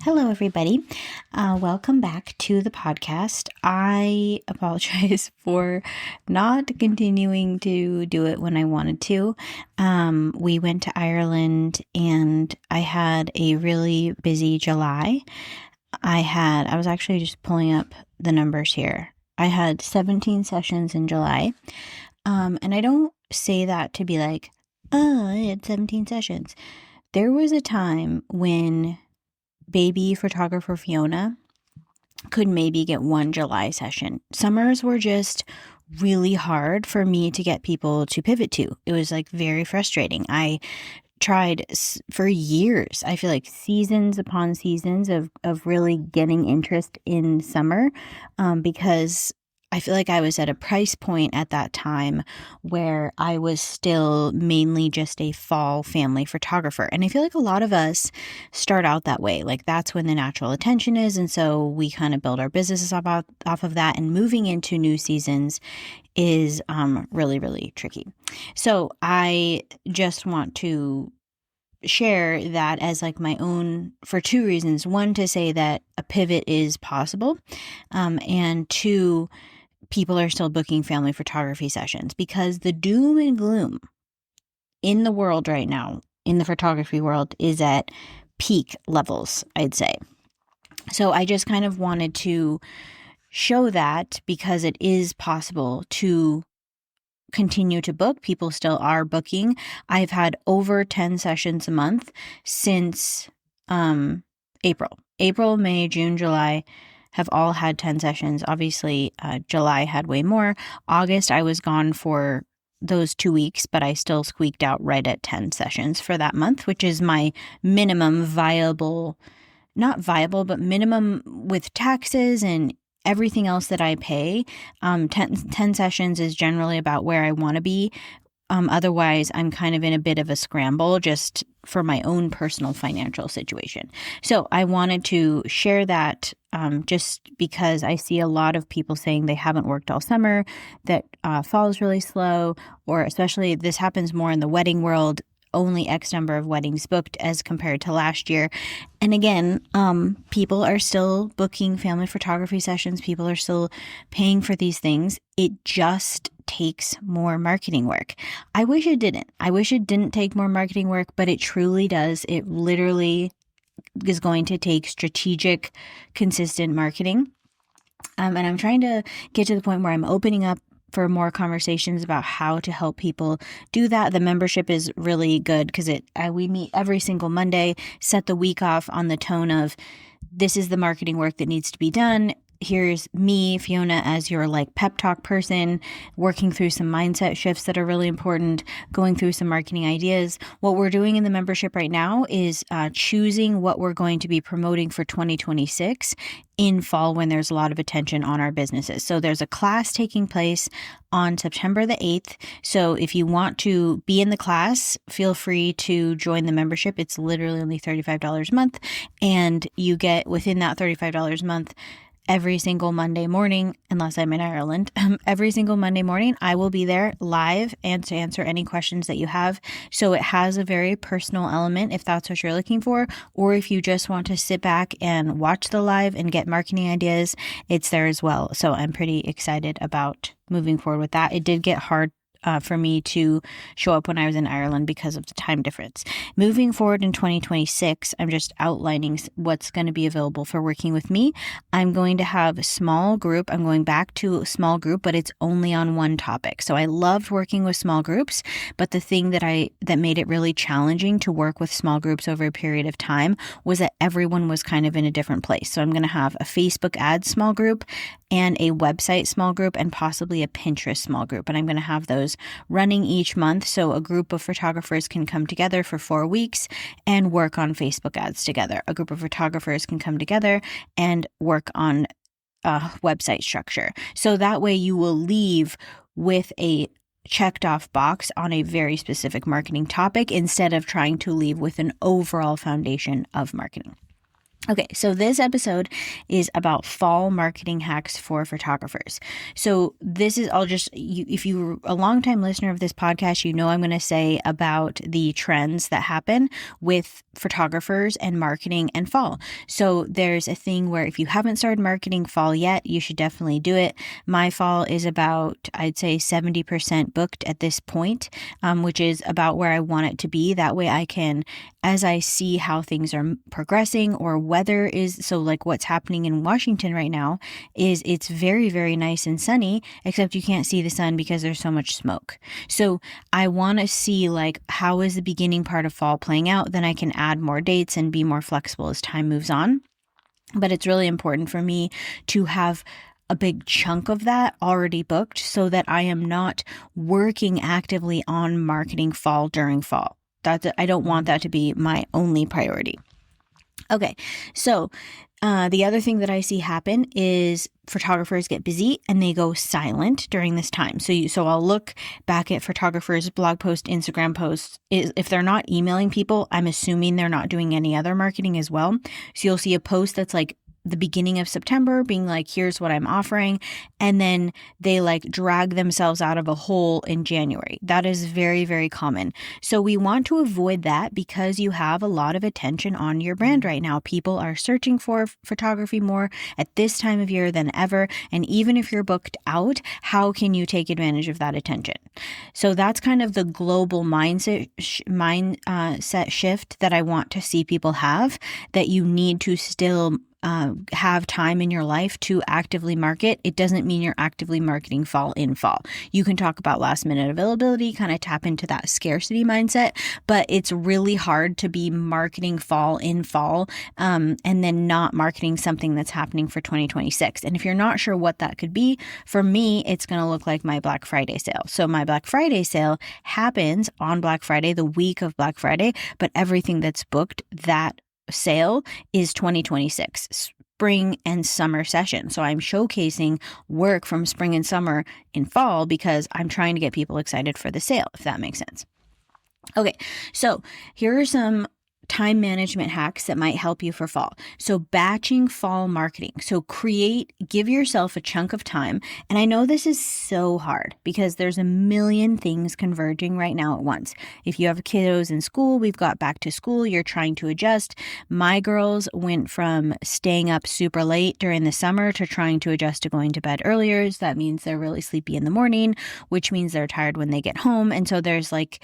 Hello, everybody. Welcome back to the podcast. I apologize for not continuing to do it when I wanted to. We went to Ireland and I had a really busy July. I was actually just pulling up the numbers here. I had 17 sessions in July. And I don't say that to be like, oh, I had 17 sessions. There was a time when baby photographer Fiona could maybe get one July session. Summers were just really hard for me to get people to pivot to. It was like very frustrating. I tried for years, I feel like seasons upon seasons of really getting interest in summer, because I feel like I was at a price point at that time where I was still mainly just a fall family photographer. And I feel like a lot of us start out that way. Like that's when the natural attention is. And so we kind of build our businesses off of that. And moving into new seasons is really, really tricky. So I just want to share that as like my own, for two reasons. One, to say that a pivot is possible. And two, people are still booking family photography sessions, because the doom and gloom in the world right now, in the photography world, is at peak levels, I'd say. So I just kind of wanted to show that, because it is possible to continue to book. People still are booking. I've had over 10 sessions a month since April, May, June, July have all had 10 sessions. Obviously, July had way more. August, I was gone for those 2 weeks, but I still squeaked out right at 10 sessions for that month, which is my minimum not viable, but minimum with taxes and everything else that I pay. 10 sessions is generally about where I want to be. Otherwise, I'm kind of in a bit of a scramble just for my own personal financial situation. So I wanted to share that just because I see a lot of people saying they haven't worked all summer, that fall is really slow, or especially this happens more in the wedding world, only X number of weddings booked as compared to last year. And again, people are still booking family photography sessions. People are still paying for these things. It just takes more marketing work. I wish it didn't. I wish it didn't take more marketing work, but it truly does. It literally is going to take strategic, consistent marketing. And I'm trying to get to the point where I'm opening up for more conversations about how to help people do that. The membership is really good because we meet every single Monday, set the week off on the tone of, this is the marketing work that needs to be done. Here's me, Fiona, as your like pep talk person, working through some mindset shifts that are really important, going through some marketing ideas. What we're doing in the membership right now is choosing what we're going to be promoting for 2026 in fall, when there's a lot of attention on our businesses. So there's a class taking place on September the 8th. So if you want to be in the class, feel free to join the membership. It's literally only $35 a month. And you get, within that $35 a month, every single Monday morning, unless I'm in Ireland, every single Monday morning, I will be there live and to answer any questions that you have. So it has a very personal element if that's what you're looking for, or if you just want to sit back and watch the live and get marketing ideas, it's there as well. So I'm pretty excited about moving forward with that. It did get hard for me to show up when I was in Ireland because of the time difference. Moving forward in 2026, I'm just outlining what's going to be available for working with me. I'm going to have a small group. I'm going back to a small group, but it's only on one topic. So I loved working with small groups, but the thing that made it really challenging to work with small groups over a period of time was that everyone was kind of in a different place. So I'm going to have a Facebook ads small group and a website small group and possibly a Pinterest small group. And I'm going to have those running each month. So a group of photographers can come together for 4 weeks and work on Facebook ads together. A group of photographers can come together and work on website structure. So that way you will leave with a checked off box on a very specific marketing topic instead of trying to leave with an overall foundation of marketing. Okay, so this episode is about fall marketing hacks for photographers. So this is, if you're a longtime listener of this podcast, you know I'm going to say about the trends that happen with photographers and marketing and fall. So there's a thing where if you haven't started marketing fall yet, you should definitely do it. My fall is about, I'd say 70% booked at this point, which is about where I want it to be. That way I can, as I see how things are progressing or weather is, so like what's happening in Washington right now is it's very, very nice and sunny, except you can't see the sun because there's so much smoke. So I want to see like how is the beginning part of fall playing out, then I can add more dates and be more flexible as time moves on. But it's really important for me to have a big chunk of that already booked so that I am not working actively on marketing fall during fall. I don't want that to be my only priority. Okay, so the other thing that I see happen is photographers get busy and they go silent during this time. So I'll look back at photographers' blog posts, Instagram posts. If they're not emailing people, I'm assuming they're not doing any other marketing as well. So you'll see a post that's like the beginning of September being like, here's what I'm offering. And then they like drag themselves out of a hole in January. That is very, very common. So we want to avoid that because you have a lot of attention on your brand right now. People are searching for photography more at this time of year than ever. And even if you're booked out, how can you take advantage of that attention? So that's kind of the global mindset shift that I want to see people have, that you need to still have time in your life to actively market. It doesn't mean you're actively marketing fall in fall. You can talk about last minute availability, kind of tap into that scarcity mindset, but it's really hard to be marketing fall in fall and then not marketing something that's happening for 2026. And if you're not sure what that could be, for me, it's going to look like my Black Friday sale. So my Black Friday sale happens on Black Friday, the week of Black Friday, but everything that's booked that sale is 2026 spring and summer session. So I'm showcasing work from spring and summer in fall because I'm trying to get people excited for the sale, if that makes sense. Okay, so here are some time management hacks that might help you for fall. So batching fall marketing. So give yourself a chunk of time. And I know this is so hard because there's a million things converging right now at once. If you have kiddos in school, we've got back to school, you're trying to adjust. My girls went from staying up super late during the summer to trying to adjust to going to bed earlier. So that means they're really sleepy in the morning, which means they're tired when they get home. And so there's like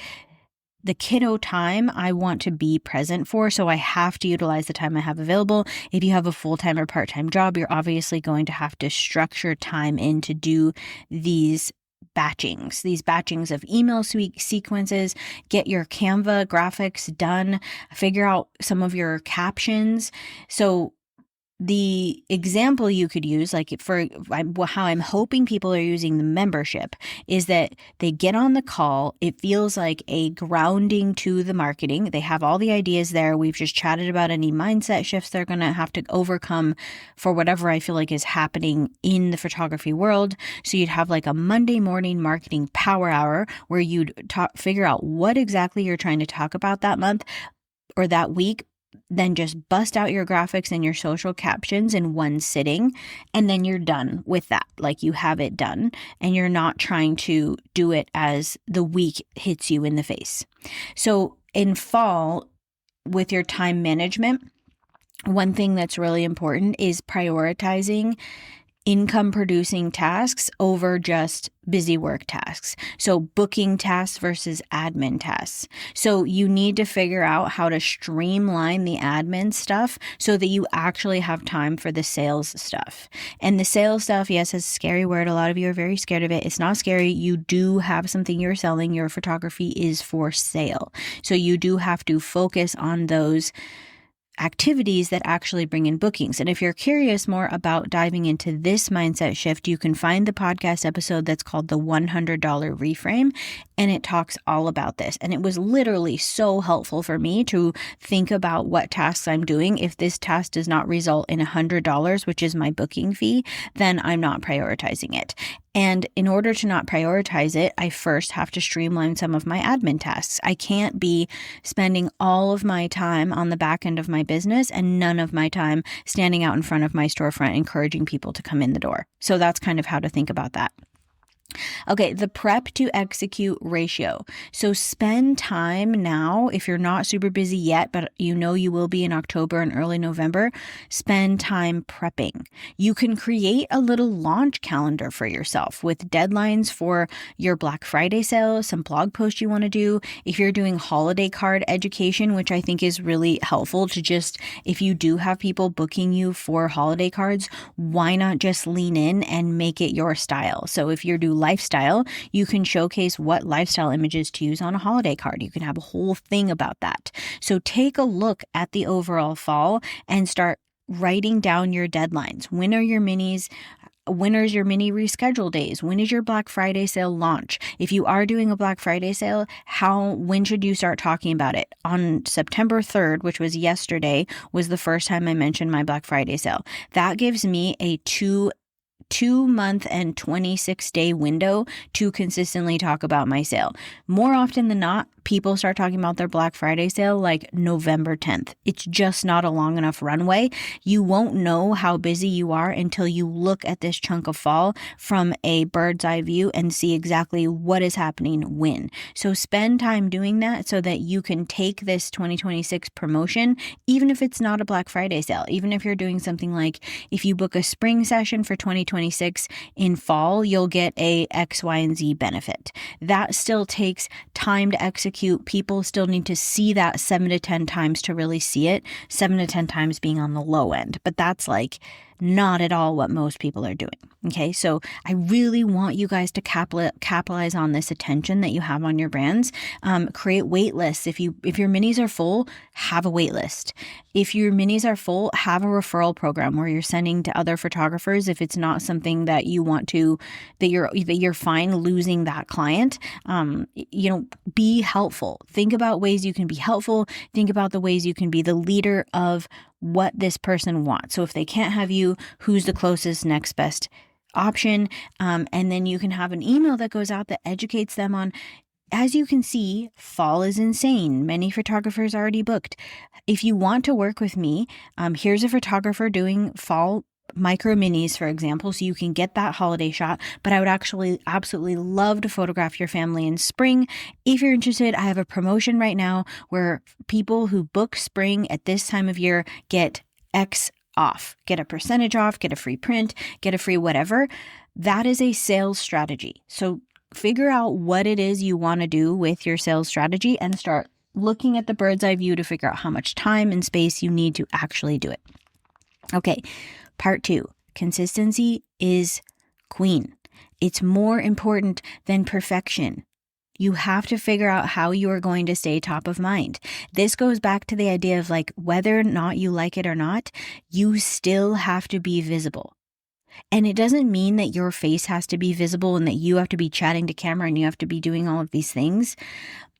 the kiddo time I want to be present for, so I have to utilize the time I have available. If you have a full-time or part-time job, you're obviously going to have to structure time in to do these batchings of email sequences, get your Canva graphics done, figure out some of your captions. So the example you could use, like for how I'm hoping people are using the membership, is that they get on the call. It feels like a grounding to the marketing. They have all the ideas there. We've just chatted about any mindset shifts they're going to have to overcome for whatever I feel like is happening in the photography world. So you'd have like a Monday morning marketing power hour where you'd figure out what exactly you're trying to talk about that month or that week. Then just bust out your graphics and your social captions in one sitting, and then you're done with that. Like you have it done, and you're not trying to do it as the week hits you in the face. So in fall, with your time management, one thing that's really important is prioritizing income producing tasks over just busy work tasks. So booking tasks versus admin tasks. So you need to figure out how to streamline the admin stuff so that you actually have time for the sales stuff. And the sales stuff, yes, is a scary word. A lot of you are very scared of it. It's not scary. You do have something you're selling. Your photography is for sale. So you do have to focus on those activities that actually bring in bookings. And if you're curious more about diving into this mindset shift, you can find the podcast episode that's called the $100 Reframe. and it talks all about this. And it was literally so helpful for me to think about what tasks I'm doing. If this task does not result in $100, which is my booking fee, then I'm not prioritizing it. And in order to not prioritize it, I first have to streamline some of my admin tasks. I can't be spending all of my time on the back end of my business and none of my time standing out in front of my storefront encouraging people to come in the door. So that's kind of how to think about that. Okay, the prep to execute ratio. So spend time now, if you're not super busy yet, but you know you will be in October and early November, spend time prepping. You can create a little launch calendar for yourself with deadlines for your Black Friday sale, some blog posts you want to do. If you're doing holiday card education, which I think is really helpful to just, if you do have people booking you for holiday cards, why not just lean in and make it your style? So if you do lifestyle, you can showcase what lifestyle images to use on a holiday card. You can have a whole thing about that. So take a look at the overall fall and start writing down your deadlines. When are your minis? When is your mini reschedule days? When is your Black Friday sale launch? If you are doing a Black Friday sale, when should you start talking about it? On September 3rd, which was yesterday, was the first time I mentioned my Black Friday sale. That gives me a 2-month and 26-day window to consistently talk about my sale. More often than not, people start talking about their Black Friday sale like November 10th. It's just not a long enough runway. You won't know how busy you are until you look at this chunk of fall from a bird's eye view and see exactly what is happening when. So spend time doing that so that you can take this 2026 promotion, even if it's not a Black Friday sale, even if you're doing something like, if you book a spring session for 2026 in fall, you'll get a X, Y, and Z benefit. That still takes time to execute. People still need to see that 7 to 10 times to really see it, 7 to 10 times being on the low end. But that's like not at all what most people are doing. Okay, so I really want you guys to capitalize on this attention that you have on your brands. Create wait lists. If your minis are full, have a wait list. If your minis are full, have a referral program where you're sending to other photographers. If it's not something that you want to, that you're fine losing that client, be helpful. Think about ways you can be helpful. Think about the ways you can be the leader of what this person wants. So if they can't have you, who's the closest next best option? And then you can have an email that goes out that educates them on, as you can see, fall is insane. Many photographers already booked. If you want to work with me, here's a photographer doing fall micro minis, for example, so you can get that holiday shot. But I would actually absolutely love to photograph your family in spring. If you're interested, I have a promotion right now where people who book spring at this time of year get X off, get a percentage off, get a free print, get a free whatever. That is a sales strategy. So figure out what it is you want to do with your sales strategy and start looking at the bird's eye view to figure out how much time and space you need to actually do it. Okay. Part 2, consistency is queen. It's more important than perfection. You have to figure out how you are going to stay top of mind. This goes back to the idea of like, whether or not you like it or not, you still have to be visible. And it doesn't mean that your face has to be visible and that you have to be chatting to camera and you have to be doing all of these things.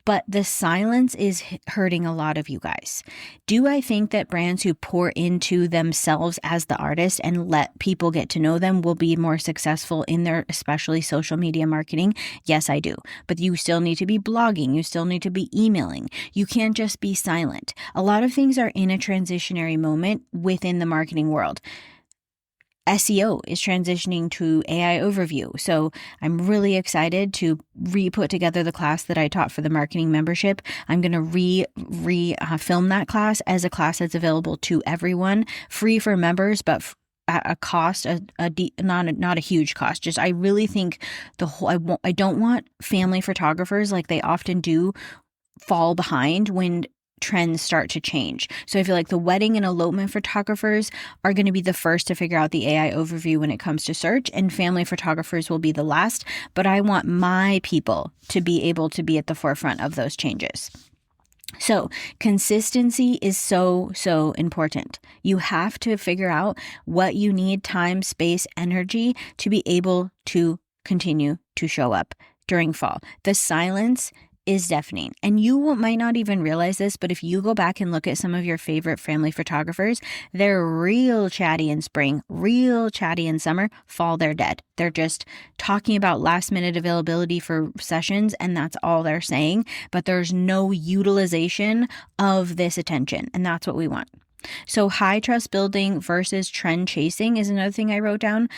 But the silence is hurting a lot of you guys. Do I think that brands who pour into themselves as the artist and let people get to know them will be more successful in their, especially social media marketing? Yes, I do. But you still need to be blogging. You still need to be emailing. You can't just be silent. A lot of things are in a transitionary moment within the marketing world. SEO is transitioning to AI overview. So I'm really excited to re-put together the class that I taught for the marketing membership. I'm going to film that class as a class that's available to everyone, free for members, but at a cost, not a huge cost. Just I really think I don't want family photographers, like they often do, fall behind when trends start to change. So I feel like the wedding and elopement photographers are going to be the first to figure out the AI overview when it comes to search, and family photographers will be the last. But I want my people to be able to be at the forefront of those changes. So consistency is so, so important. You have to figure out what you need, time, space, energy, to be able to continue to show up during fall. The silence is deafening. And you might not even realize this, but if you go back and look at some of your favorite family photographers, they're real chatty in spring, real chatty in summer. Fall, they're dead. They're just talking about last minute availability for sessions, and that's all they're saying. But there's no utilization of this attention, and that's what we want. So high trust building versus trend chasing is another thing I wrote down.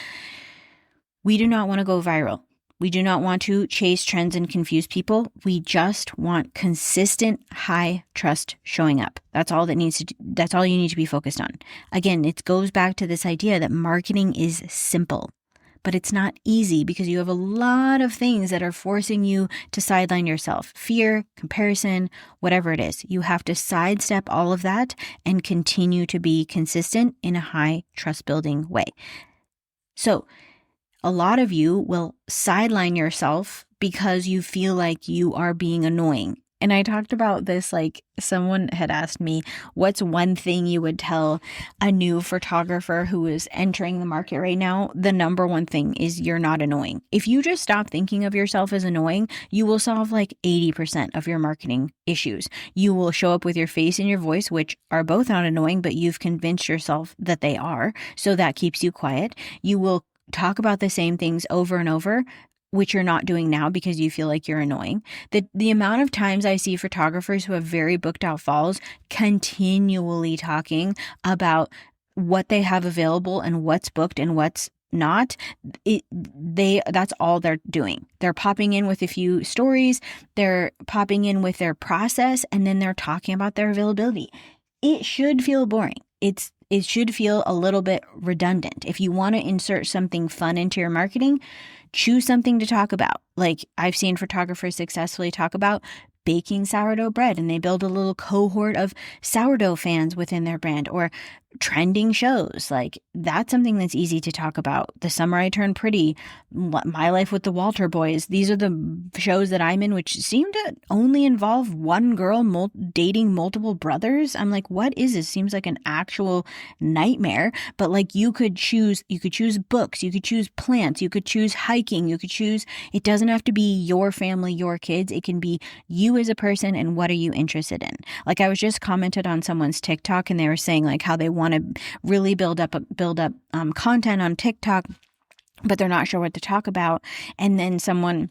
We do not want to go viral. We do not want to chase trends and confuse people. We just want consistent high trust showing up. That's all you need to be focused on. Again, it goes back to this idea that marketing is simple, but it's not easy because you have a lot of things that are forcing you to sideline yourself. Fear, comparison, whatever it is. You have to sidestep all of that and continue to be consistent in a high trust building way. So a lot of you will sideline yourself because you feel like you are being annoying. And I talked about this, like someone had asked me, what's one thing you would tell a new photographer who is entering the market right now? The number one thing is you're not annoying. If you just stop thinking of yourself as annoying, you will solve like 80% of your marketing issues. You will show up with your face and your voice, which are both not annoying, but you've convinced yourself that they are. So that keeps you quiet. You will talk about the same things over and over, which you're not doing now because you feel like you're annoying. The amount of times I see photographers who have very booked out falls continually talking about what they have available and what's booked and what's not, that's all they're doing. They're popping in with a few stories, they're popping in with their process, and then they're talking about their availability. It should feel boring. It should feel a little bit redundant. If you want to insert something fun into your marketing, choose something to talk about. Like I've seen photographers successfully talk about baking sourdough bread, and they build a little cohort of sourdough fans within their brand, or trending shows. Like that's something that's easy to talk about. The Summer I Turned Pretty, My Life with the Walter Boys. These are the shows that I'm in, which seem to only involve one girl dating multiple brothers. I'm like, what is this? Seems like an actual nightmare. But like you could choose books, you could choose plants, you could choose hiking, it doesn't have to be your family, your kids. It can be you as a person and what are you interested in. Like I was just commented on someone's TikTok, and they were saying like how they want to really build up content on TikTok, but they're not sure what to talk about. And then someone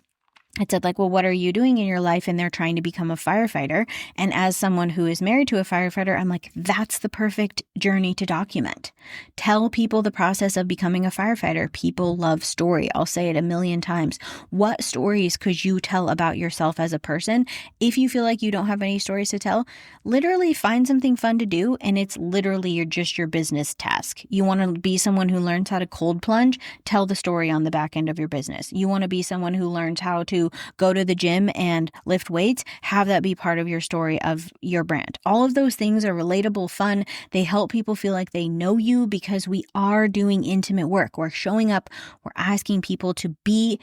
had said like, well, what are you doing in your life? And they're trying to become a firefighter. And as someone who is married to a firefighter, I'm like, that's the perfect journey to document. Tell people the process of becoming a firefighter. People love story. I'll say it a million times. What stories could you tell about yourself as a person? If you feel like you don't have any stories to tell, literally find something fun to do. And it's literally your business task. You want to be someone who learns how to cold plunge, tell the story on the back end of your business. You want to be someone who learns how to go to the gym and lift weights, have that be part of your story of your brand. All of those things are relatable, fun. They help people feel like they know you because we are doing intimate work. We're showing up, we're asking people to be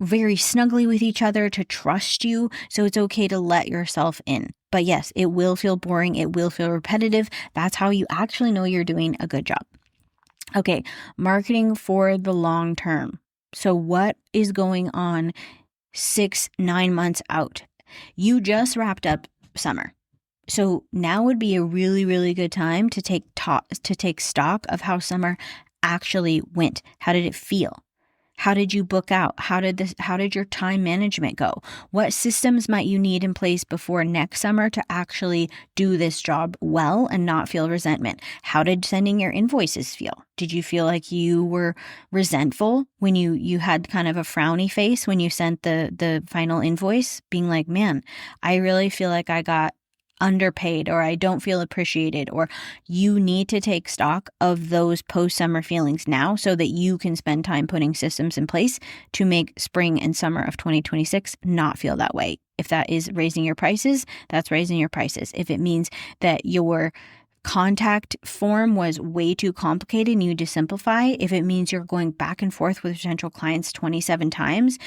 very snugly with each other, to trust you. So it's okay to let yourself in. But yes, it will feel boring. It will feel repetitive. That's how you actually know you're doing a good job. Okay, marketing for the long term. So what is going on 6-9 months out? You just wrapped up summer. So now would be a really, really good time to take stock of how summer actually went. How did it feel? How did you book out? How did your time management go? What systems might you need in place before next summer to actually do this job well and not feel resentment? How did sending your invoices feel? Did you feel like you were resentful when you had kind of a frowny face when you sent the final invoice, being like, man, I really feel like I got underpaid, or I don't feel appreciated? Or you need to take stock of those post-summer feelings now so that you can spend time putting systems in place to make spring and summer of 2026 not feel that way. If that is raising your prices, that's raising your prices. If it means that your contact form was way too complicated and you need to simplify, if it means you're going back and forth with potential clients 27 times,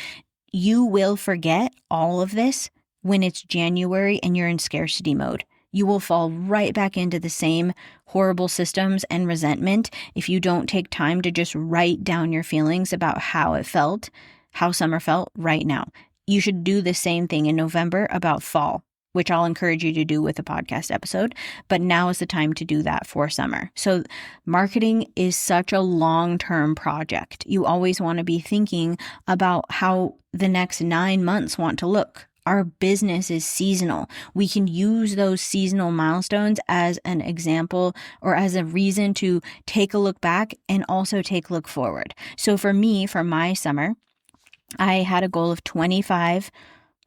you will forget all of this when it's January and you're in scarcity mode. You will fall right back into the same horrible systems and resentment if you don't take time to just write down your feelings about how it felt, how summer felt right now. you should do the same thing in November about fall, which I'll encourage you to do with a podcast episode. But now is the time to do that for summer. So marketing is such a long-term project. You always want to be thinking about how the next 9 months want to look. Our business is seasonal. We can use those seasonal milestones as an example or as a reason to take a look back and also take a look forward. So for me, for my summer, I had a goal of 25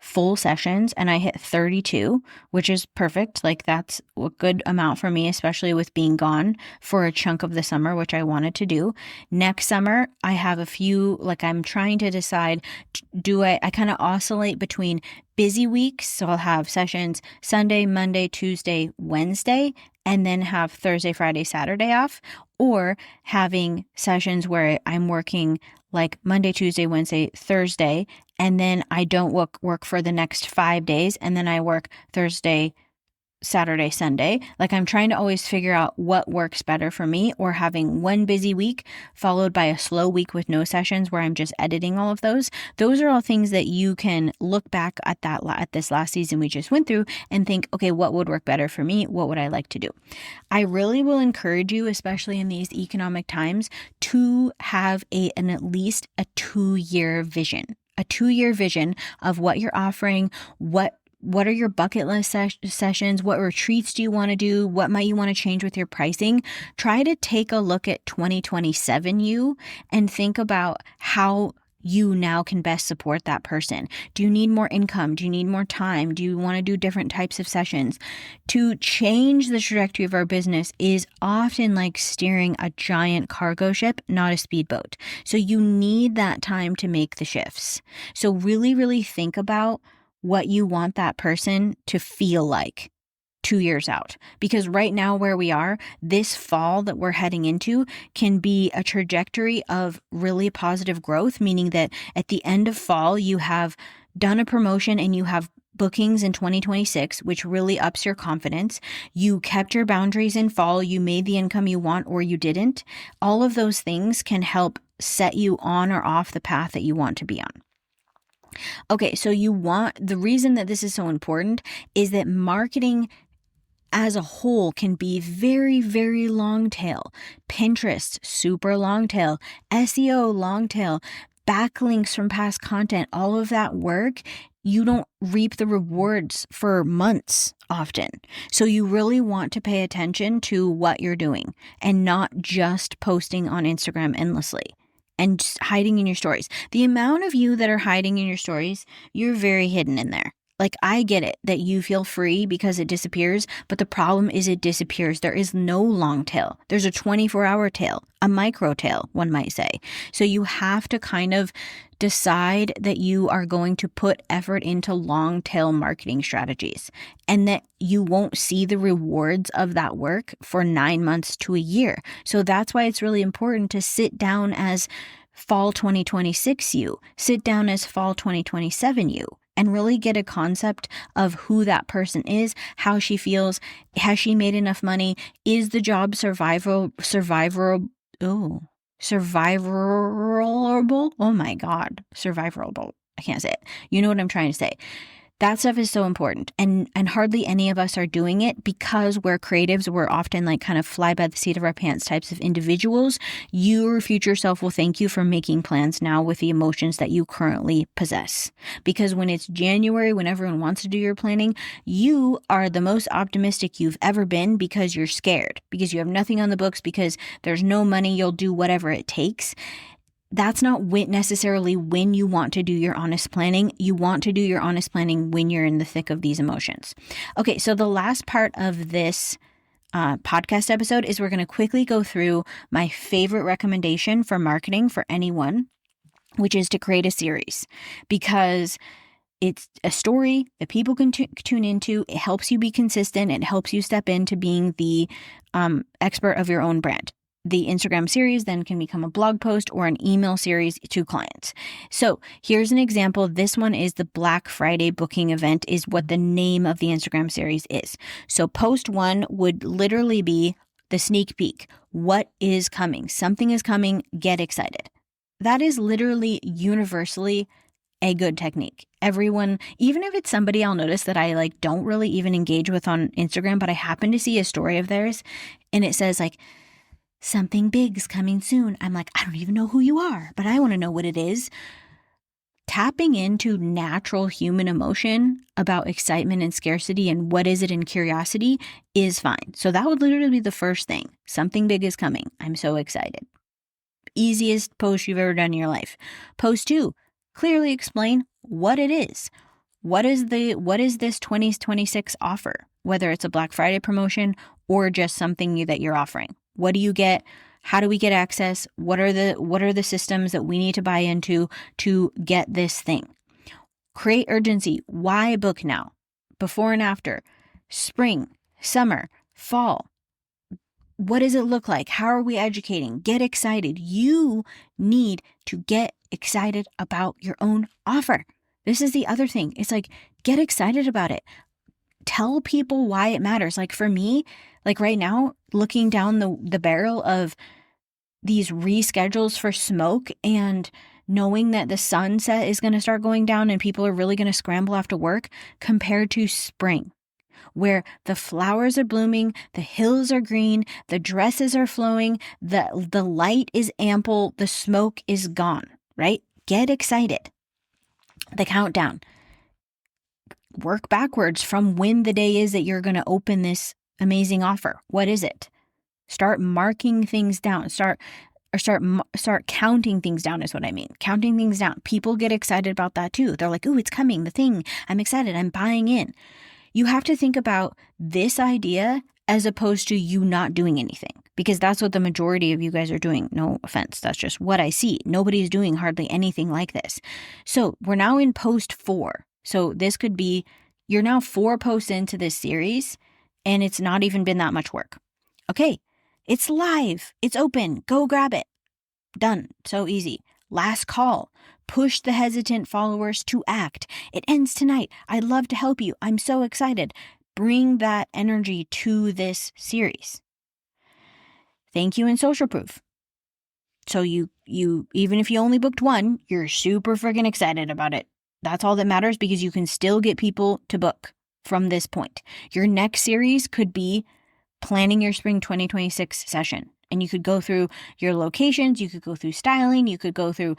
full sessions and I hit 32, which is perfect. Like that's a good amount for me, especially with being gone for a chunk of the summer, which I wanted to do. Next summer, I have a few, like I'm trying to decide, I kind of oscillate between busy weeks. So I'll have sessions Sunday, Monday, Tuesday, Wednesday, and then have Thursday, Friday, Saturday off, or having sessions where I'm working like Monday, Tuesday, Wednesday, Thursday, and then I don't work for the next 5 days, and then I work Thursday, Saturday, Sunday. Like I'm trying to always figure out what works better for me, or having one busy week followed by a slow week with no sessions where I'm just editing all of those. Those are all things that you can look back at this last season we just went through and think, okay, what would work better for me? What would I like to do? I really will encourage you, especially in these economic times, to have at least a 2-year vision. A 2-year vision of what you're offering, what are your bucket list sessions? What retreats do you want to do? What might you want to change with your pricing? Try to take a look at 2027 you and think about how you now can best support that person. Do you need more income? Do you need more time? Do you want to do different types of sessions? To change the trajectory of our business is often like steering a giant cargo ship, not a speedboat. So you need that time to make the shifts. So really, really think about what you want that person to feel like 2 years out. Because right now where we are, this fall that we're heading into can be a trajectory of really positive growth, meaning that at the end of fall, you have done a promotion and you have bookings in 2026, which really ups your confidence. You kept your boundaries in fall, you made the income you want or you didn't. All of those things can help set you on or off the path that you want to be on. Okay, so the reason that this is so important is that marketing as a whole can be very, very long tail. Pinterest, super long tail. SEO, long tail. Backlinks from past content, all of that work, you don't reap the rewards for months often. So you really want to pay attention to what you're doing and not just posting on Instagram endlessly and just hiding in your stories. The amount of you that are hiding in your stories, you're very hidden in there. Like, I get it that you feel free because it disappears, but the problem is it disappears. There is no long tail. There's a 24-hour tail, a micro tail, one might say. So you have to kind of decide that you are going to put effort into long tail marketing strategies and that you won't see the rewards of that work for 9 months to a year. So that's why it's really important to sit down as fall 2026 you, sit down as fall 2027 you, and really get a concept of who that person is, how she feels, has she made enough money, is the job survivable? Oh my God, survivable. I can't say it. You know what I'm trying to say. That stuff is so important. And hardly any of us are doing it because we're creatives. We're often like kind of fly by the seat of our pants types of individuals. Your future self will thank you for making plans now with the emotions that you currently possess. Because when it's January, when everyone wants to do your planning, you are the most optimistic you've ever been because you're scared, because you have nothing on the books, because there's no money, you'll do whatever it takes. That's not necessarily when you want to do your honest planning. You want to do your honest planning when you're in the thick of these emotions. Okay, so the last part of this podcast episode is we're going to quickly go through my favorite recommendation for marketing for anyone, which is to create a series, because it's a story that people can tune into. It helps you be consistent. It helps you step into being the expert of your own brand. The Instagram series then can become a blog post or an email series to clients. So here's an example. This one is the Black Friday booking event is what the name of the Instagram series is. So post 1 would literally be the sneak peek. What is coming? Something is coming. Get excited. That is literally universally a good technique. Everyone, even if it's somebody I'll notice that I like don't really even engage with on Instagram, but I happen to see a story of theirs and it says like, something big's coming soon. I'm like, I don't even know who you are, but I want to know what it is. Tapping into natural human emotion about excitement and scarcity and what is it in curiosity is fine. So that would literally be the first thing. Something big is coming. I'm so excited. Easiest post you've ever done in your life. Post 2, clearly explain what it is. What is this 2026 offer? Whether it's a Black Friday promotion or just something that you're offering. What do you get? How do we get access? What are the systems that we need to buy into to get this thing? Create urgency. Why book now? Before and after. Spring, summer, fall. What does it look like? How are we educating? Get excited. You need to get excited about your own offer. This is the other thing. It's like, get excited about it. Tell people why it matters. Like for me, like right now, looking down the barrel of these reschedules for smoke and knowing that the sunset is going to start going down and people are really going to scramble after work compared to spring, where the flowers are blooming, the hills are green, the dresses are flowing, the light is ample, the smoke is gone, right? Get excited. The countdown. Work backwards from when the day is that you're going to open this amazing offer. What is it? Start marking things down. Start counting things down is what I mean. Counting things down. People get excited about that too. They're like, ooh, it's coming, the thing. I'm excited. I'm buying in. You have to think about this idea as opposed to you not doing anything, because that's what the majority of you guys are doing. No offense. That's just what I see. Nobody's doing hardly anything like this. So we're now in post 4. So this could be, you're now 4 posts into this series and it's not even been that much work. Okay. It's live. It's open. Go grab it. Done. So easy. Last call. Push the hesitant followers to act. It ends tonight. I'd love to help you. I'm so excited. Bring that energy to this series. Thank you and social proof. So you even if you only booked 1, you're super freaking excited about it. That's all that matters, because you can still get people to book from this point. Your next series could be planning your spring 2026 session. And you could go through your locations, you could go through styling, you could go through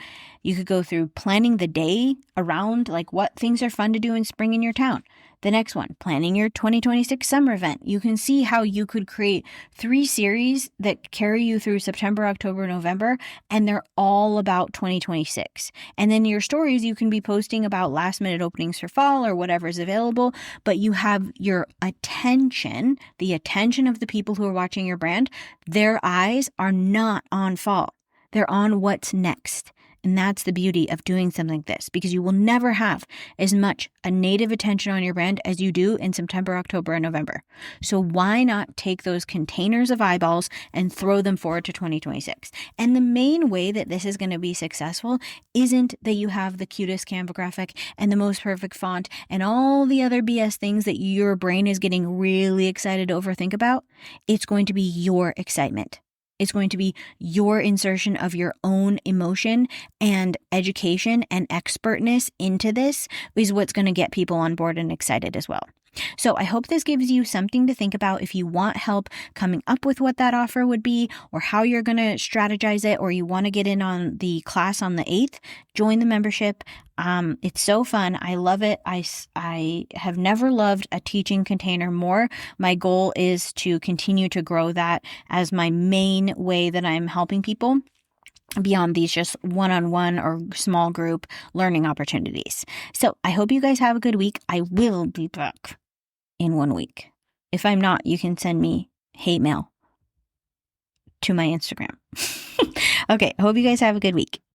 planning the day around like what things are fun to do in spring in your town. The next one, planning your 2026 summer event. You can see how you could create 3 series that carry you through September, October, November, and they're all about 2026. And then your stories, you can be posting about last minute openings for fall or whatever is available, but you have your attention, the attention of the people who are watching your brand, their eyes are not on fall. They're on what's next. And that's the beauty of doing something like this, because you will never have as much a native attention on your brand as you do in September, October, and November. So why not take those containers of eyeballs and throw them forward to 2026? And the main way that this is going to be successful isn't that you have the cutest Canva graphic and the most perfect font and all the other BS things that your brain is getting really excited to overthink about. It's going to be your excitement. It's going to be your insertion of your own emotion and education and expertness into this is what's going to get people on board and excited as well. So I hope this gives you something to think about if you want help coming up with what that offer would be or how you're going to strategize it, or you want to get in on the class on the 8th, join the membership. It's so fun. I love it. I have never loved a teaching container more. My goal is to continue to grow that as my main way that I'm helping people beyond these just one-on-one or small group learning opportunities. So I hope you guys have a good week. I will be back in 1 week. If I'm not, you can send me hate mail to my Instagram. Okay, I hope you guys have a good week.